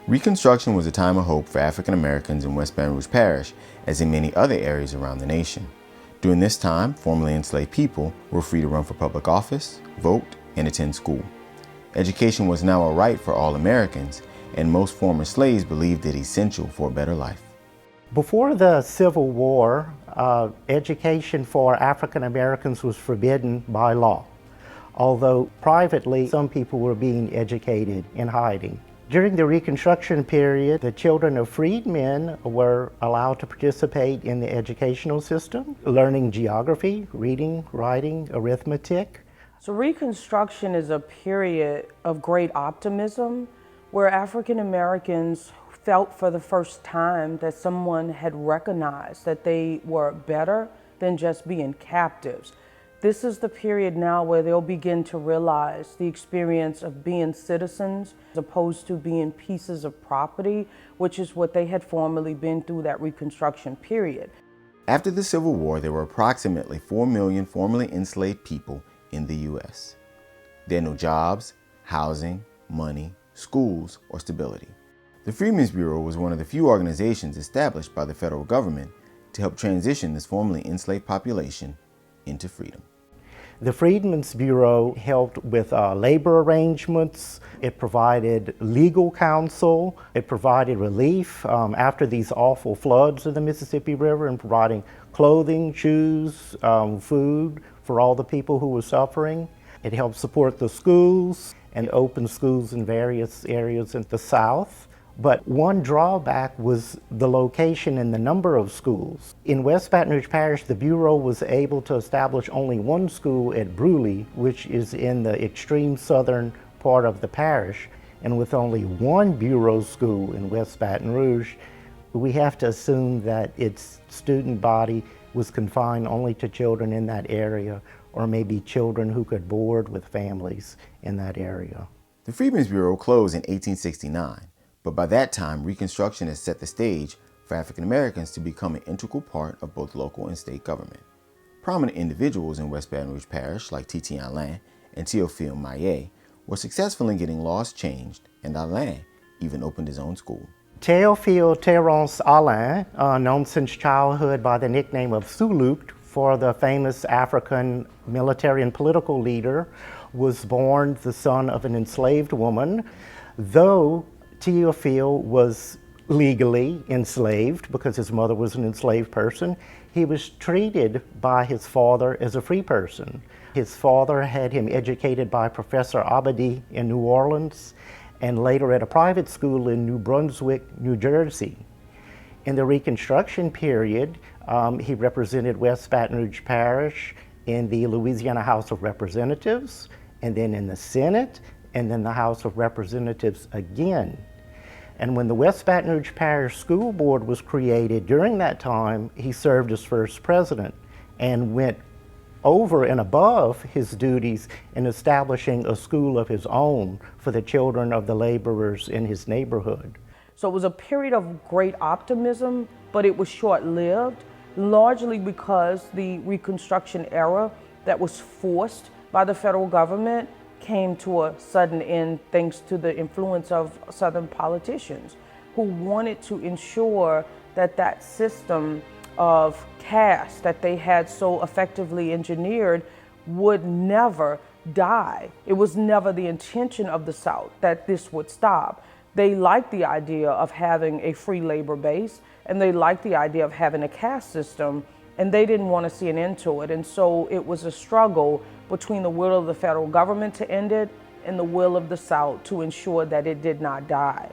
Reconstruction was a time of hope for African Americans in West Baton Rouge Parish, as in many other areas around the nation. During this time, formerly enslaved people were free to run for public office, vote, and attend school. Education was now a right for all Americans, and most former slaves believed it essential for a better life. Before the Civil War, education for African Americans was forbidden by law, although privately some people were being educated in hiding. During the Reconstruction period, the children of freedmen were allowed to participate in the educational system, learning geography, reading, writing, arithmetic. So Reconstruction is a period of great optimism where African Americans felt for the first time that someone had recognized that they were better than just being captives. This is the period now where they'll begin to realize the experience of being citizens as opposed to being pieces of property, which is what they had formerly been through that Reconstruction period. After the Civil War, there were approximately 4 million formerly enslaved people in the U.S. They had no jobs, housing, money, schools, or stability. The Freedmen's Bureau was one of the few organizations established by the federal government to help transition this formerly enslaved population into freedom. The Freedmen's Bureau helped with labor arrangements. It provided legal counsel. It provided relief after these awful floods of the Mississippi River, and providing clothing, shoes, food for all the people who were suffering. It helped support the schools and open schools in various areas in the South. But one drawback was the location and the number of schools. In West Baton Rouge Parish, the Bureau was able to establish only one school at Bruley, which is in the extreme southern part of the parish. And with only one Bureau school in West Baton Rouge, we have to assume that its student body was confined only to children in that area, or maybe children who could board with families in that area. The Freedmen's Bureau closed in 1869. But by that time, Reconstruction had set the stage for African Americans to become an integral part of both local and state government. Prominent individuals in West Baton Rouge Parish, like Titi Allen and Théophile Maillet, were successful in getting laws changed, and Allen even opened his own school. Théophile Terence Allen, known since childhood by the nickname of Suluk for the famous African military and political leader, was born the son of an enslaved woman. Though Théophile was legally enslaved because his mother was an enslaved person, he was treated by his father as a free person. His father had him educated by Professor Abadi in New Orleans, and later at a private school in New Brunswick, New Jersey. In the Reconstruction period, he represented West Baton Rouge Parish in the Louisiana House of Representatives, and then in the Senate, and then the House of Representatives again. And when the West Baton Rouge Parish School Board was created, during that time, he served as first president and went over and above his duties in establishing a school of his own for the children of the laborers in his neighborhood. So it was a period of great optimism, but it was short-lived, largely because the Reconstruction era that was forced by the federal government came to a sudden end thanks to the influence of Southern politicians who wanted to ensure that that system of caste that they had so effectively engineered would never die. It was never the intention of the South that this would stop. They liked the idea of having a free labor base, and they liked the idea of having a caste system, and they didn't want to see an end to it. And so it was a struggle between the will of the federal government to end it and the will of the South to ensure that it did not die.